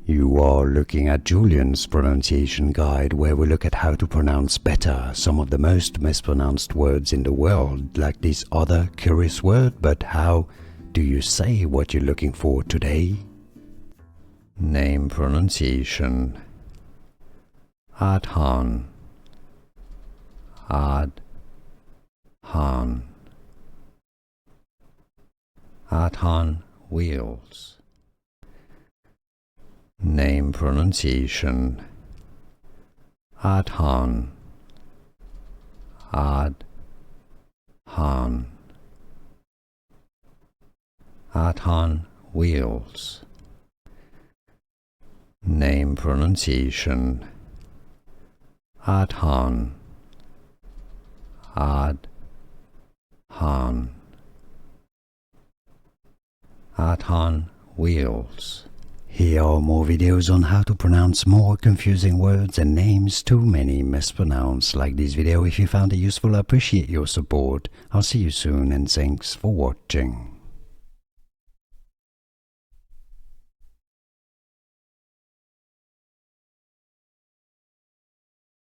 You are looking at Julian's pronunciation guide, where we look at how to pronounce better some of the most mispronounced words in the world, like this other curious word. But how do you say what you're looking for today? Name pronunciation. Aodhan. Aodhan. Aodhan Wheels. Name pronunciation. Aodhan. Aodhan. Aodhan Wheels. Name pronunciation. Aodhan. Aodhan. Aodhan Wheels. Here are more videos on how to pronounce more confusing words and names too many mispronounced. Like this video if you found it useful. I appreciate your support. I'll see you soon and thanks for watching.